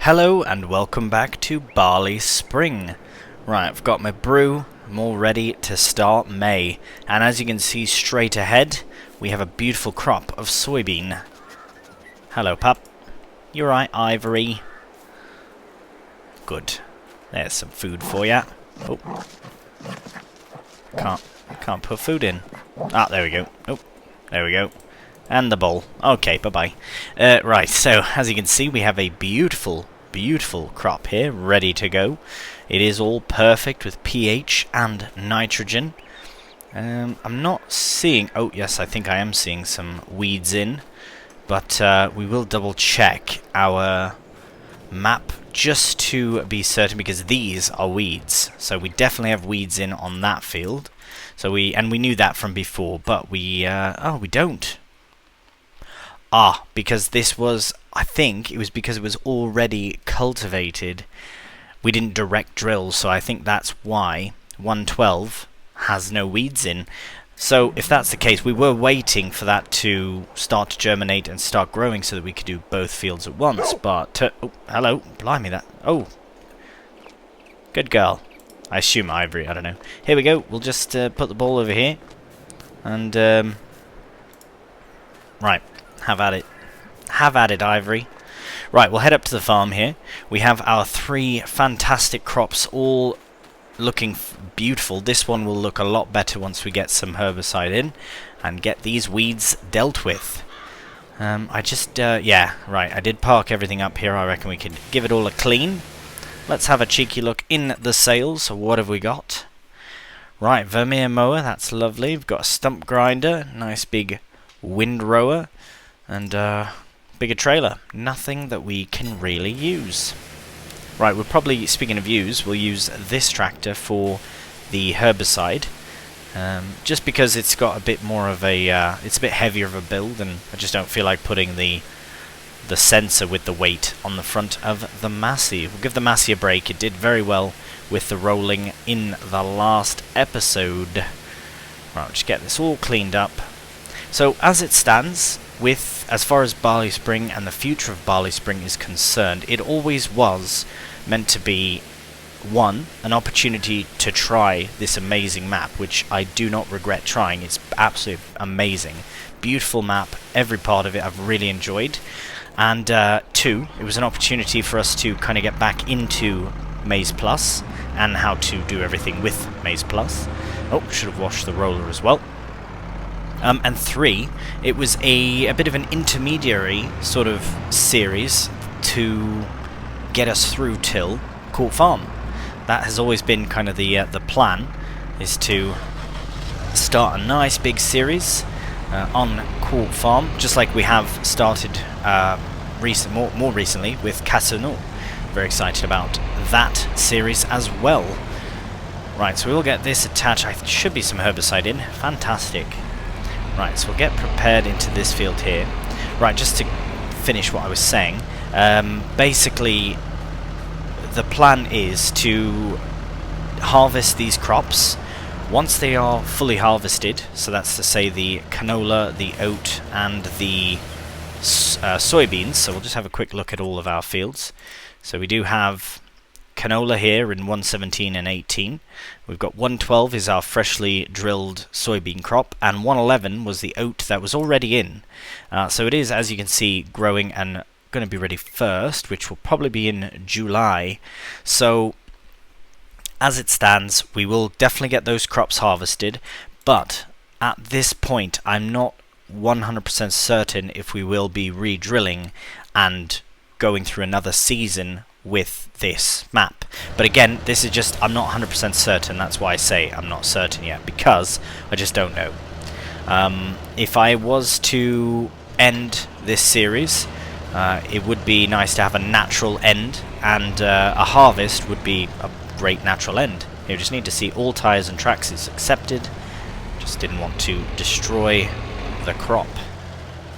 Hello and welcome back to Bally Spring. Right, I've got my brew. I'm all ready to start May. And as you can see straight ahead, we have a beautiful crop of soybean. Hello, pup. You alright, Ivory? Good. There's some food for ya. Oh. Can't put food in. Ah, there we go. Oh, there we go. And the bowl. Okay, bye-bye. Right, so as you can see, we have a beautiful crop here, ready to go. It is all perfect with pH and nitrogen. I'm not seeing... Oh, yes, I think I am seeing some weeds in. But we will double check our map just to be certain, because these are weeds. So we definitely have weeds in on that field. So we knew that from before, but we don't. Because this was, I think it was because it was already cultivated. We didn't direct drill, so I think that's why 112 has no weeds in. So if that's the case, we were waiting for that to start to germinate and start growing so that we could do both fields at once. But, oh, hello, blimey that, oh, good girl. I assume Ivory, I don't know. Here we go, we'll just put the ball over here. And, right. Have at it. Have at it, Ivory. Right, we'll head up to the farm here. We have our three fantastic crops all looking beautiful. This one will look a lot better once we get some herbicide in and get these weeds dealt with. Yeah, right, I did park everything up here. I reckon we could give it all a clean. Let's have a cheeky look in the sails. What have we got? Right, Vermeer mower, that's lovely. We've got a stump grinder, nice big windrower. And bigger trailer. Nothing that we can really use. Right, we'll probably, speaking of use, we'll use this tractor for the herbicide. Just because it's got a bit more of a, it's a bit heavier of a build, and I just don't feel like putting the sensor with the weight on the front of the Massey. We'll give the Massey a break. It did very well with the rolling in the last episode. Right, we'll just get this all cleaned up. So as it stands, as far as Bally Spring and the future of Bally Spring is concerned, it always was meant to be, one, an opportunity to try this amazing map, which I do not regret trying. It's absolutely amazing. Beautiful map, every part of it I've really enjoyed. And two, it was an opportunity for us to kind of get back into Maize Plus and how to do everything with Maize Plus. Oh, should have washed the roller as well. And three, it was a bit of an intermediary sort of series to get us through till Court Farm. That has always been kind of the plan, is to start a nice big series on Court Farm, just like we have started more recently with Casino. Very excited about that series as well. Right, so we'll get this attached. There should be some herbicide in. Fantastic. Right, so we'll get prepared into this field here. Right, just to finish what I was saying, basically the plan is to harvest these crops. Once they are fully harvested, so that's to say the canola, the oat and the soybeans, so we'll just have a quick look at all of our fields. So we do have canola here in 117 and 18. We've got 112 is our freshly drilled soybean crop, and 111 was the oat that was already in. So it is, as you can see, growing and going to be ready first, which will probably be in July. So as it stands, we will definitely get those crops harvested, but at this point I'm not 100% certain if we will be re-drilling and going through another season with this map. But again, this is just, I'm not 100% certain. That's why I say I'm not certain yet, because I just don't know. If I was to end this series, it would be nice to have a natural end, and a harvest would be a great natural end. You just need to see all tires and tracks is accepted. Just didn't want to destroy the crop.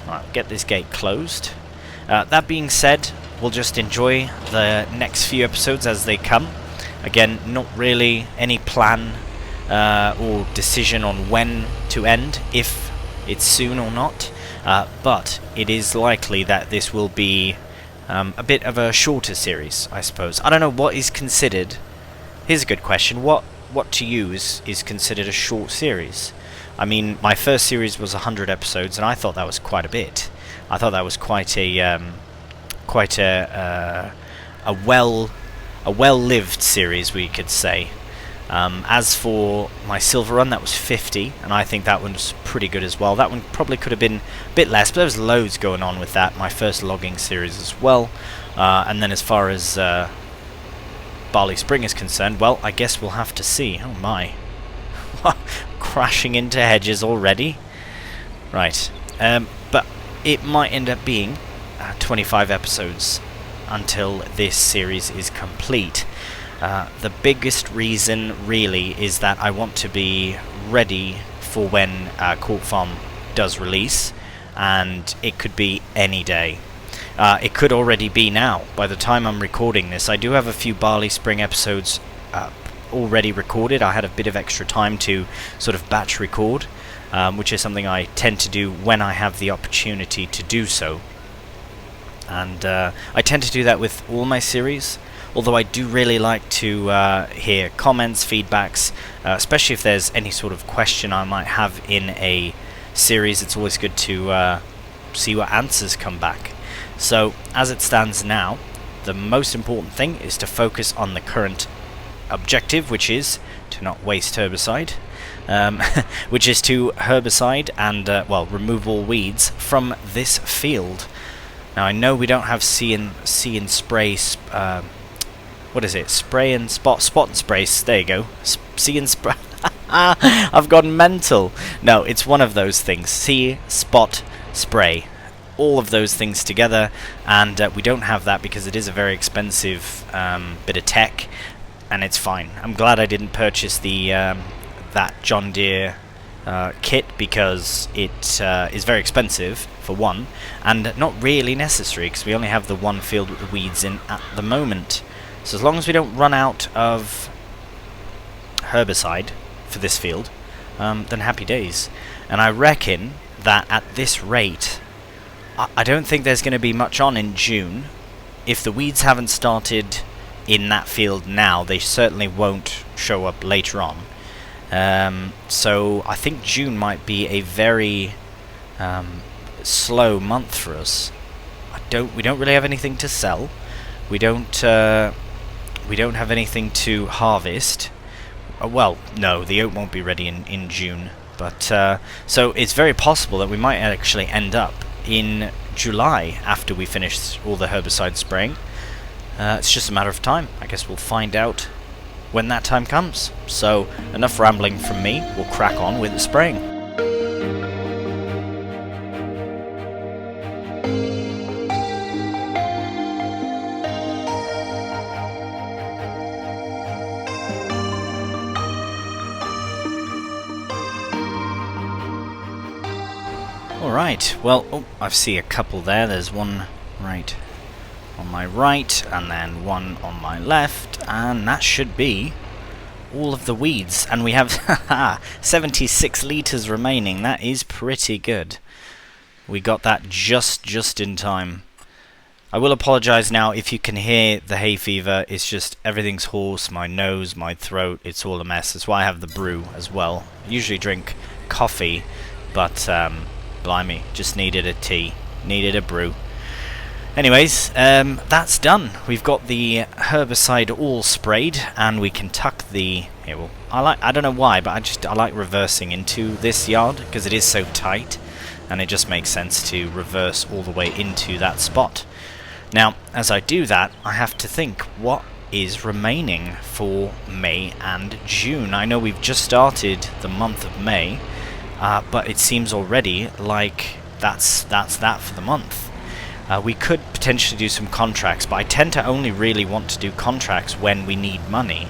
Right, get this gate closed. That being said, we'll just enjoy the next few episodes as they come. Again, not really any plan or decision on when to end, if it's soon or not, but it is likely that this will be A bit of a shorter series, I suppose. I don't know what is considered. Here's a good question. What to you is considered a short series? I mean, my first series was 100 episodes, and I thought that was quite a bit. I thought that was quite a well-lived series, we could say. As for my silver run, that was 50, and I think that one was pretty good as well. That one probably could have been a bit less, but there was loads going on with that. My first logging series as well. And then as far as Bally Spring is concerned, well, I guess we'll have to see. Oh my. Crashing into hedges already. Right. But it might end up being 25 episodes until this series is complete. The biggest reason really is that I want to be ready for when Court Farm does release, and it could be any day. It could already be now. By the time I'm recording this, I do have a few Bally Spring episodes already recorded. I had a bit of extra time to sort of batch record, which is something I tend to do when I have the opportunity to do so. And I tend to do that with all my series, although I do really like to hear comments, feedbacks, especially if there's any sort of question I might have in a series. It's always good to see what answers come back. So, as it stands now, the most important thing is to focus on the current objective, which is to not waste herbicide, which is to herbicide and, well, remove all weeds from this field. Now, I know we don't have see and spray, what is it? Spray and spot and spray. There you go. See and spray. I've gone mental. No, it's one of those things. See, spot, spray. All of those things together, and we don't have that because it is a very expensive bit of tech, and it's fine. I'm glad I didn't purchase the that John Deere kit, because it is very expensive for one, and not really necessary because we only have the one field with the weeds in at the moment. So as long as we don't run out of herbicide for this field, then happy days. And I reckon that at this rate, I don't think there's going to be much on in June. If the weeds haven't started in that field now, they certainly won't show up later on. So I think June might be a very slow month for us. We don't really have anything to sell. We don't have anything to harvest. Well, no, the oat won't be ready in June. But so it's very possible that we might actually end up in July after we finish all the herbicide spraying. It's just a matter of time. I guess we'll find out when that time comes. So enough rambling from me. We'll crack on with the spraying. Alright, well, oh, I see a couple there. There's one right on my right, and then one on my left, and that should be all of the weeds. And we have 76 litres remaining. That is pretty good. We got that just in time. I will apologise now if you can hear the hay fever. It's just everything's hoarse, my nose, my throat, it's all a mess. That's why I have the brew as well. I usually drink coffee, but blimey, just needed a tea, needed a brew. Anyways, that's done. We've got the herbicide all sprayed, and we can tuck the... Here, well, I don't know why, but I like reversing into this yard because it is so tight, and it just makes sense to reverse all the way into that spot. Now, as I do that, I have to think what is remaining for May and June. I know we've just started the month of May, but it seems already like that's that for the month. We could potentially do some contracts, but I tend to only really want to do contracts when we need money.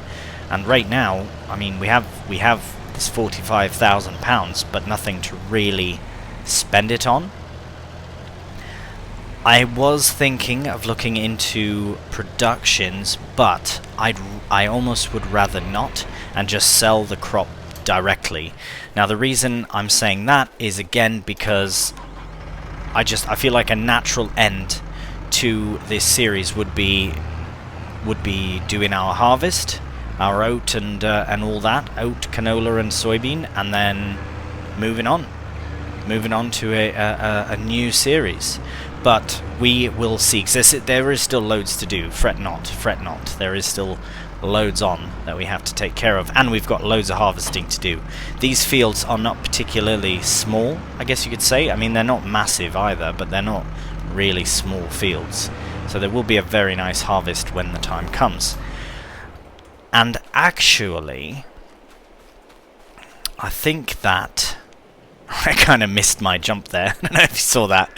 And right now, I mean, we have this £45,000, but nothing to really spend it on. I was thinking of looking into productions, but I almost would rather not, and just sell the crop directly. Now the reason I'm saying that is again because I feel like a natural end to this series would be doing our harvest, our oat and all that, oat, canola and soybean, and then moving on to a new series. But we will see, because there is still loads to do. Fret not. There is still loads on that we have to take care of, and we've got loads of harvesting to do. These fields are not particularly small, I guess you could say. I mean, they're not massive either, but they're not really small fields. So there will be a very nice harvest when the time comes. And actually, I think that I kind of missed my jump there. I don't know if you saw that.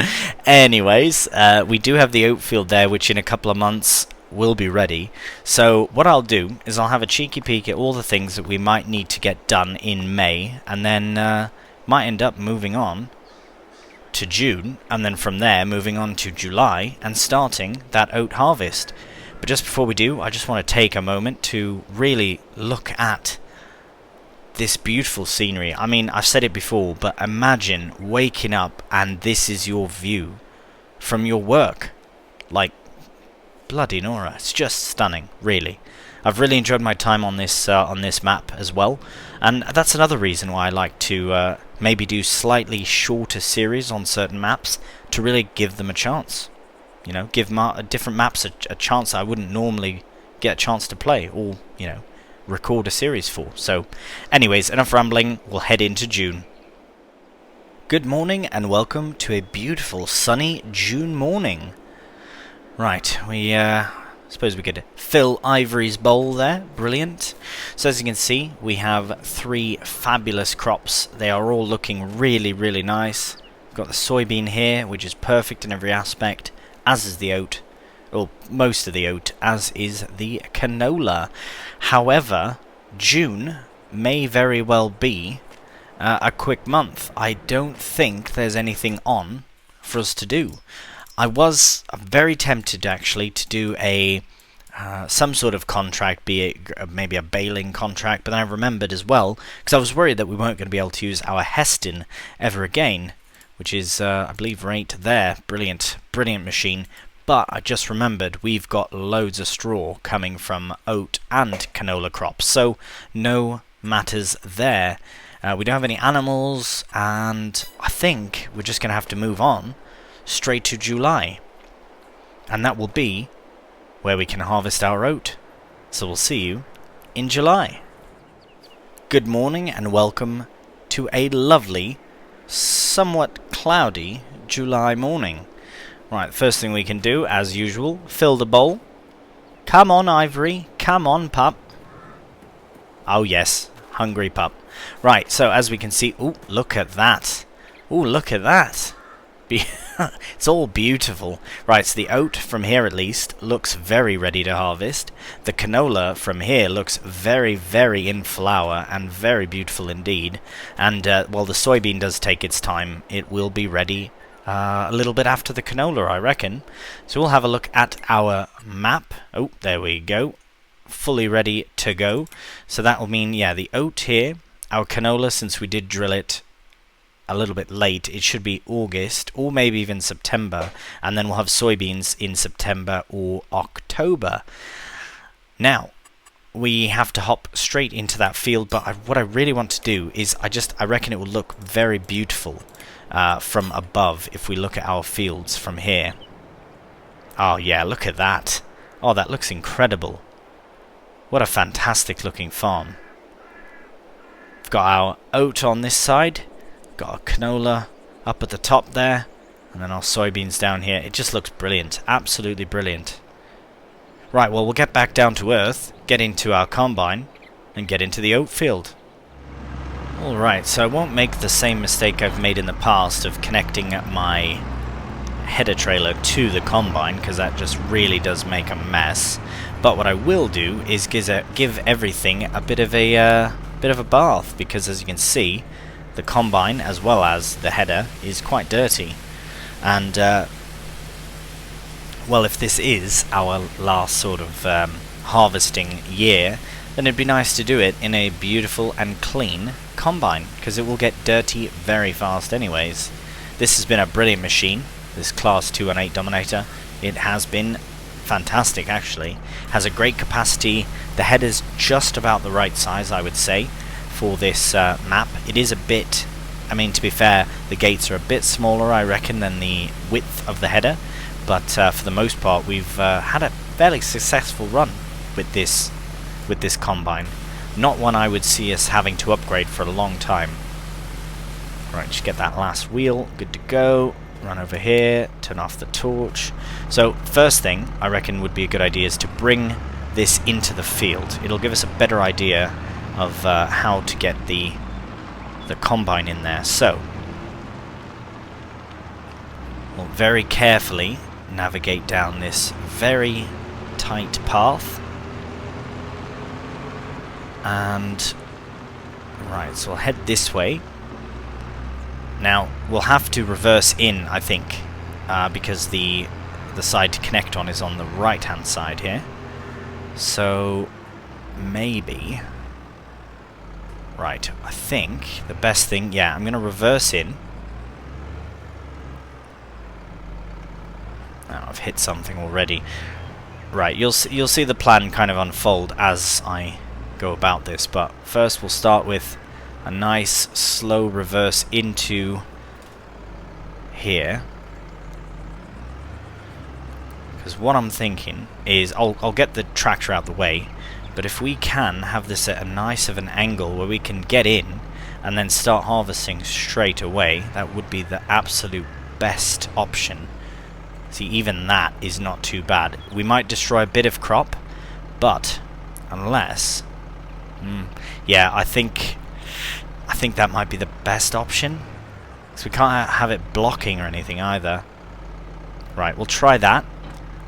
Anyways, we do have the oat field there, which in a couple of months will be ready. So what I'll do is I'll have a cheeky peek at all the things that we might need to get done in May, and then might end up moving on to June, and then from there moving on to July and starting that oat harvest. But just before we do, I just want to take a moment to really look at this beautiful scenery. I mean, I've said it before, but imagine waking up and this is your view from your work. Like, bloody Nora, it's just stunning, really. I've really enjoyed my time on this map as well, and that's another reason why I like to maybe do slightly shorter series on certain maps to really give them a chance. You know, give different maps a chance I wouldn't normally get a chance to play, or, you know, record a series for. So, anyways, enough rambling, we'll head into June. Good morning and welcome to a beautiful sunny June morning. Right, we suppose we could fill Ivory's bowl there. Brilliant. So as you can see, we have 3 fabulous crops. They are all looking really, really nice. We've got the soybean here, which is perfect in every aspect, as is the oat. Well, most of the oat, as is the canola. However, June may very well be a quick month. I don't think there's anything on for us to do. I was very tempted actually to do a some sort of contract, be it maybe a baling contract, but then I remembered as well, because I was worried that we weren't going to be able to use our Heston ever again, which is, I believe, right there. Brilliant, brilliant machine. But I just remembered we've got loads of straw coming from oat and canola crops, so no matters there. We don't have any animals, and I think we're just going to have to move on straight to July, and that will be where we can harvest our oat. So we'll see you in July. Good morning and welcome to a lovely, somewhat cloudy July morning. Right, first thing we can do, as usual, fill the bowl. Come on, Ivory. Come on, pup. Oh yes, hungry pup. Right, so as we can see, ooh, look at that. Ooh, look at that. It's all beautiful. Right, so the oat from here at least looks very ready to harvest. The canola from here looks very, very in flower and very beautiful indeed. And while the soybean does take its time, it will be ready a little bit after the canola, I reckon. So we'll have a look at our map. Oh, there we go. Fully ready to go. So that will mean, yeah, the oat here. Our canola, since we did drill it a little bit late, it should be August or maybe even September, and then we'll have soybeans in September or October. Now we have to hop straight into that field, but what I really want to do is I reckon it will look very beautiful from above if we look at our fields from here. Oh yeah, look at that. Oh, that looks incredible. What a fantastic looking farm. We've got our oat on this side, got our canola up at the top there, and then our soybeans down here. It just looks brilliant, absolutely brilliant. Right, well, we'll get back down to earth, get into our combine, and get into the oat field. Alright, so I won't make the same mistake I've made in the past of connecting my header trailer to the combine, because that just really does make a mess. But what I will do is give everything a bit of a bath, because as you can see, the combine as well as the header is quite dirty. And well, if this is our last sort of harvesting year, then it'd be nice to do it in a beautiful and clean combine, because it will get dirty very fast anyways. This has been a brilliant machine, this Class 218 Dominator. It has been fantastic, actually. Has a great capacity. The head is just about the right size, I would say, for this map. It is a bit, I mean, to be fair, the gates are a bit smaller, I reckon, than the width of the header, but for the most part we've had a fairly successful run with this combine. Not one I would see us having to upgrade for a long time. Right, just get that last wheel, good to go. Run over here, turn off the torch. So first thing I reckon would be a good idea is to bring this into the field. It'll give us a better idea of how to get the combine in there. So we'll very carefully navigate down this very tight path. And right, so we'll head this way. Now we'll have to reverse in, I think, because the side to connect on is on the right hand side here. So maybe, right, I think the best thing, yeah, I'm going to reverse in. Oh, I've hit something already. Right, you'll see the plan kind of unfold as I go about this, but first we'll start with a nice slow reverse into here, because what I'm thinking is I'll get the tractor out the way, but if we can have this at a nice of an angle where we can get in and then start harvesting straight away, that would be the absolute best option. See, even that is not too bad. We might destroy a bit of crop, but unless yeah, I think that might be the best option, because we can't have it blocking or anything either. Right, we'll try that.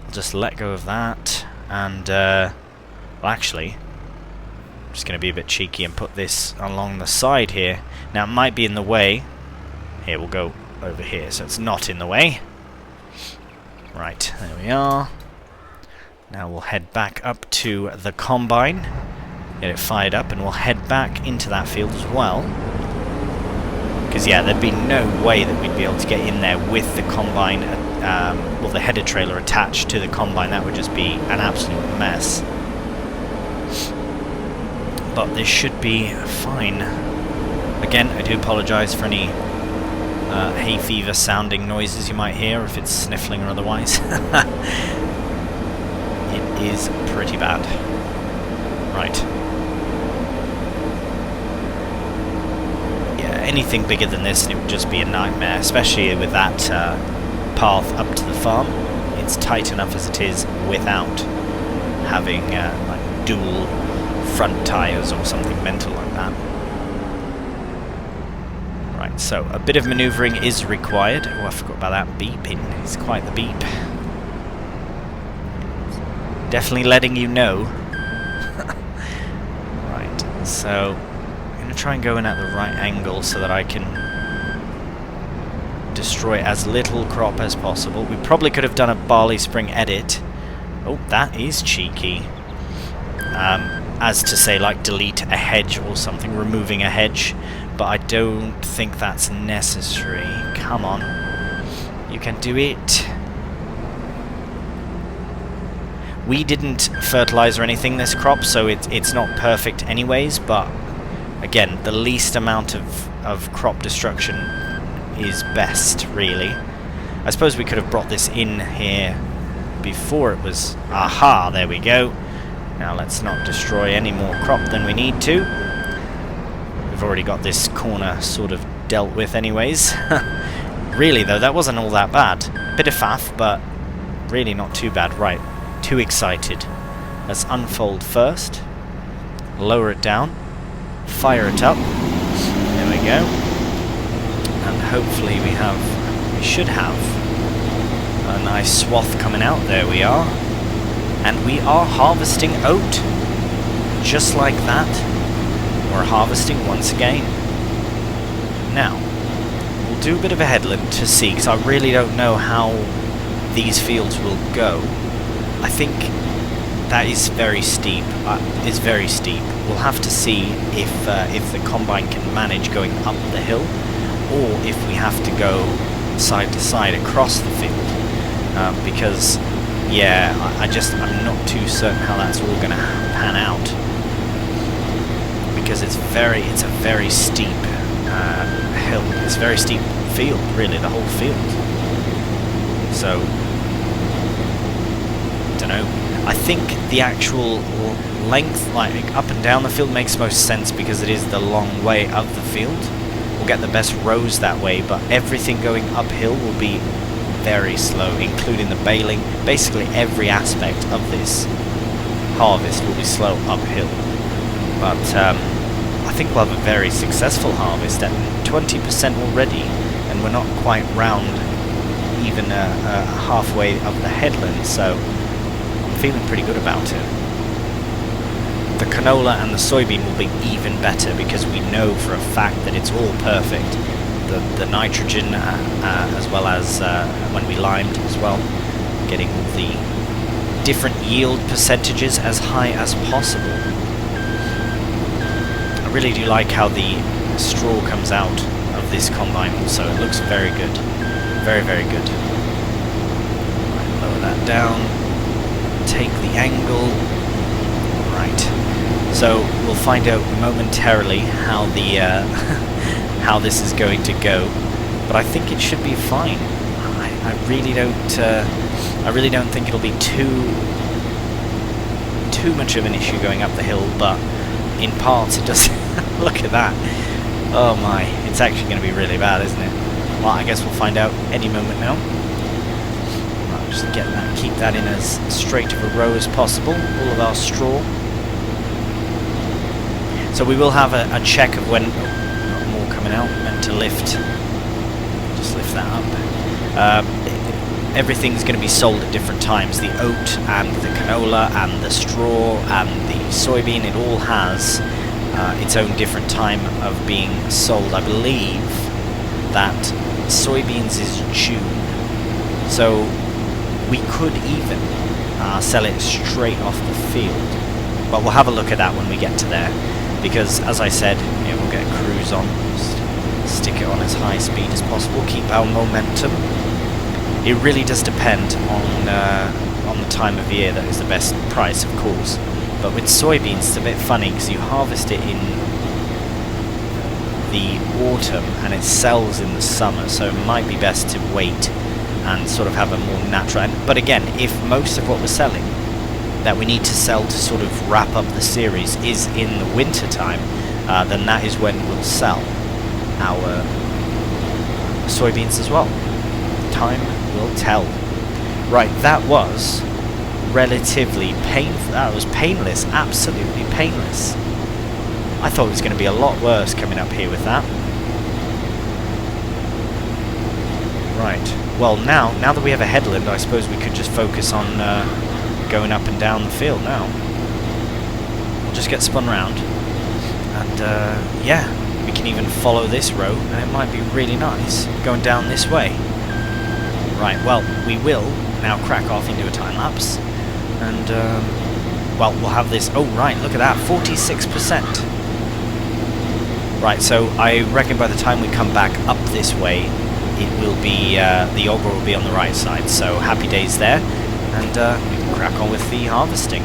I'll just let go of that, and well, actually, I'm just going to be a bit cheeky and put this along the side here. Now, it might be in the way. Here, we'll go over here, so it's not in the way. Right, there we are. Now we'll head back up to the combine, get it fired up, and we'll head back into that field as well. Because, yeah, there'd be no way that we'd be able to get in there with the combine, well, the header trailer attached to the combine. That would just be an absolute mess. But this should be fine. Again, I do apologise for any hay fever sounding noises you might hear, if it's sniffling or otherwise. It is pretty bad. Right. Yeah, anything bigger than this and it would just be a nightmare, especially with that path up to the farm. It's tight enough as it is without having like dual front tyres or something mental like that. Right, so a bit of manoeuvring is required. Oh, I forgot about that beeping. It's quite the beep. Definitely letting you know. Right, so I'm going to try and go in at the right angle so that I can destroy as little crop as possible. We probably could have done a Bally Spring edit. Oh, that is cheeky. As to say, like, delete a hedge or something, removing a hedge, but I don't think that's necessary. Come on, you can do it. We didn't fertilize or anything this crop, so it's not perfect anyways, but again, the least amount of crop destruction is best, really. I suppose we could have brought this in here before it was... Aha, there we go. Now let's not destroy any more crop than we need to. We've already got this corner sort of dealt with anyways. Really though, that wasn't all that bad. Bit of faff, but really not too bad. Right, too excited. Let's unfold first. Lower it down. Fire it up. There we go. And hopefully we should have a nice swath coming out. There we are. And we are harvesting oat. Just like that, we're harvesting once again. Now, we'll do a bit of a headland to see, because I really don't know how these fields will go. I think that is very steep. We'll have to see if the combine can manage going up the hill, or if we have to go side to side across the field. because yeah, I'm not too certain how that's all going to pan out, because it's a very steep hill. It's a very steep field, really, the whole field. So I don't know. I think the actual length, like up and down the field, makes most sense because it is the long way of the field. We'll get the best rows that way, but everything going uphill will be very slow, including the baling. Basically every aspect of this harvest will be slow uphill. But I think we'll have a very successful harvest at 20% already, and we're not quite round even halfway of the headland, so I'm feeling pretty good about it. The canola and the soybean will be even better because we know for a fact that it's all perfect. The nitrogen, as well as when we limed as well, getting all the different yield percentages as high as possible. I really do like how the straw comes out of this combine also. It looks very good. Very, very good. Right, lower that down. Take the angle. Right. So we'll find out momentarily how the how this is going to go, but I think it should be fine. I really don't think it'll be too much of an issue going up the hill, but in parts it does. Look at that. Oh my, it's actually going to be really bad, isn't it? Well, I guess we'll find out any moment now. I'll just get that, keep that in as straight of a row as possible, all of our straw. So we will have a check of when coming out, meant to lift, just lift that up. Everything's going to be sold at different times. The oat and the canola and the straw and the soybean, it all has its own different time of being sold. I believe that soybeans is June, so we could even sell it straight off the field, but we'll have a look at that when we get to there, because as I said, we'll get a cruise on, stick it on as high speed as possible, keep our momentum. It really does depend on the time of year that is the best price, of course. But with soybeans, it's a bit funny because you harvest it in the autumn and it sells in the summer, so it might be best to wait and sort of have a more natural. But again, if most of what we're selling that we need to sell to sort of wrap up the series is in the winter time, then that is when we'll sell our soybeans as well. Time will tell. Right, that was relatively painful. That was painless, absolutely painless. I thought it was going to be a lot worse coming up here with that. Right, well now that we have a headland, I suppose we could just focus on going up and down the field now. We'll just get spun round, and yeah, we can even follow this road, and it might be really nice going down this way. Right, well, we will now crack off into a time lapse, and well, we'll have this. Oh right, look at that, 46%. Right, so I reckon by the time we come back up this way, it will be the auger will be on the right side. So happy days there, and we can crack on with the harvesting.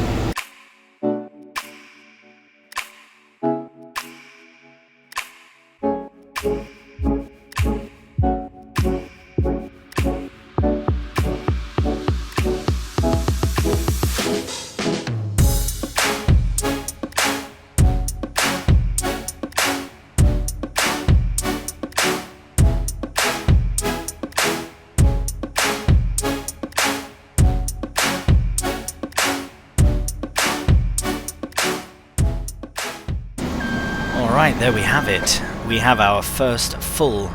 Alright, there we have it. We have our first full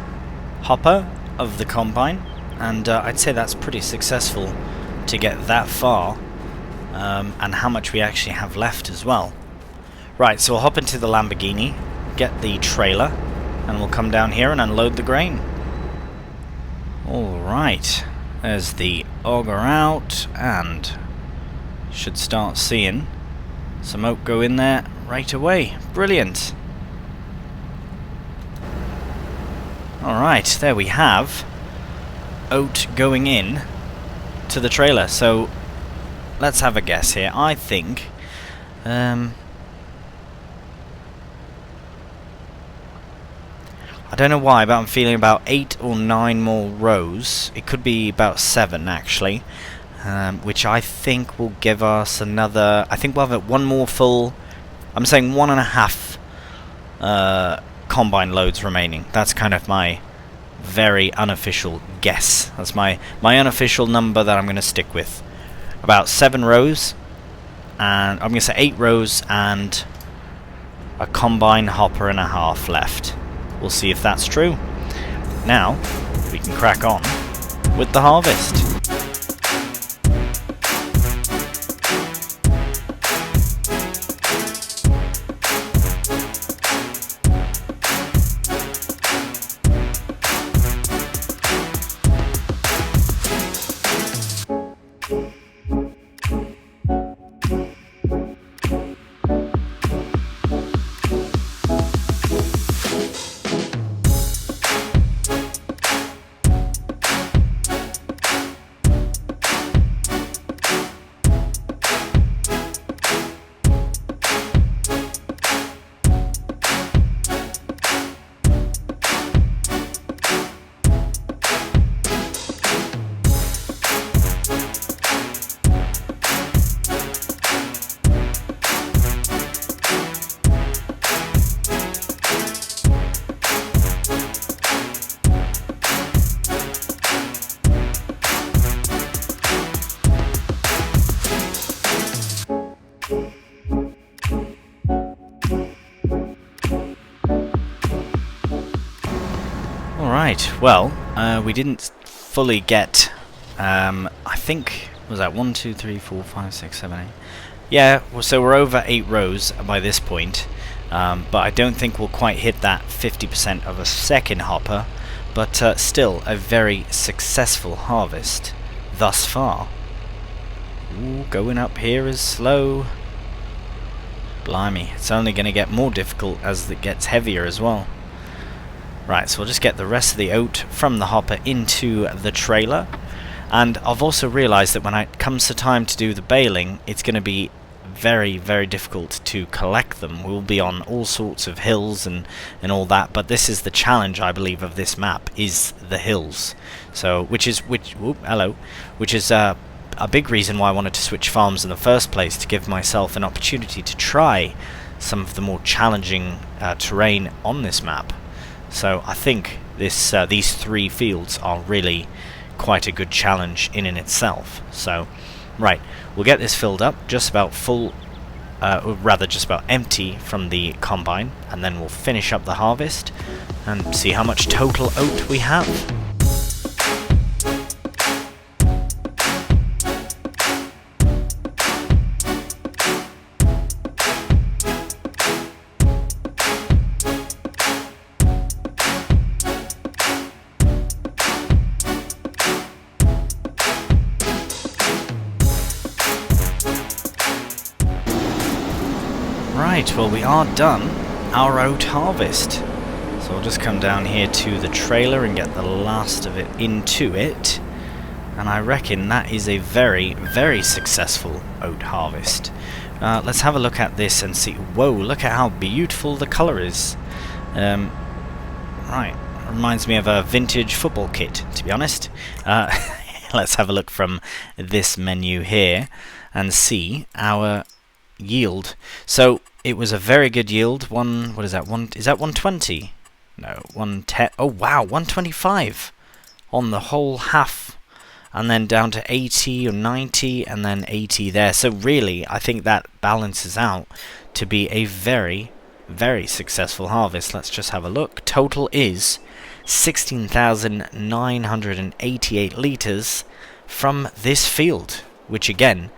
hopper of the combine, and I'd say that's pretty successful to get that far, and how much we actually have left as well. Right, so we'll hop into the Lamborghini, get the trailer, and we'll come down here and unload the grain. Alright, there's the auger out, and should start seeing some oat go in there right away. Brilliant. Alright, there we have oat going in to the trailer. So let's have a guess here. I think I don't know why, but I'm feeling about 8 or 9 more rows. It could be about 7 actually, which I think will give us another. I think we'll have one more full. I'm saying 1.5 combine loads remaining. That's kind of my very unofficial guess. That's my unofficial number that I'm going to stick with. About 7 rows, and I'm going to say 8 rows and a combine hopper and a half left. We'll see if that's true. Now we can crack on with the harvest. Alright, well, we didn't fully get, I think, was that 1, 2, 3, 4, 5, 6, 7, 8? Yeah, well, so we're over 8 rows by this point, but I don't think we'll quite hit that 50% of a second hopper, but still a very successful harvest thus far. Ooh, going up here is slow. Blimey, it's only going to get more difficult as it gets heavier as well. Right, so we'll just get the rest of the oat from the hopper into the trailer. And I've also realised that when it comes to time to do the baling, it's going to be very, very difficult to collect them. We'll be on all sorts of hills and all that, but this is the challenge, I believe, of this map, is the hills. So, which is a big reason why I wanted to switch farms in the first place, to give myself an opportunity to try some of the more challenging terrain on this map. So I think these 3 fields are really quite a good challenge in itself. So, right, we'll get this filled up, just about full, or rather just about empty from the combine, and then we'll finish up the harvest and see how much total oat we have. Right, well, we are done our oat harvest. So I'll just come down here to the trailer and get the last of it into it. And I reckon that is a very, very successful oat harvest. Let's have a look at this and see. Whoa, look at how beautiful the colour is. Right, reminds me of a vintage football kit, to be honest. Let's have a look from this menu here and see our yield. So it was a very good yield. What is that? Is that 120? No, 110. Oh wow, 125 on the whole half, and then down to 80 or 90, and then 80 there. So really, I think that balances out to be a very, very successful harvest. Let's just have a look. Total is 16,988 litres from this field, which again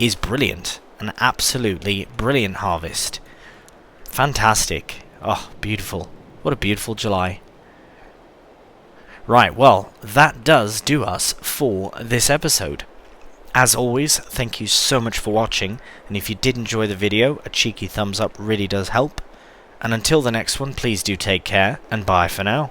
is brilliant. An absolutely brilliant harvest. Fantastic. Oh, beautiful. What a beautiful July. Right, well, that does do us for this episode. As always, thank you so much for watching, and if you did enjoy the video, a cheeky thumbs up really does help. And until the next one, please do take care, and bye for now.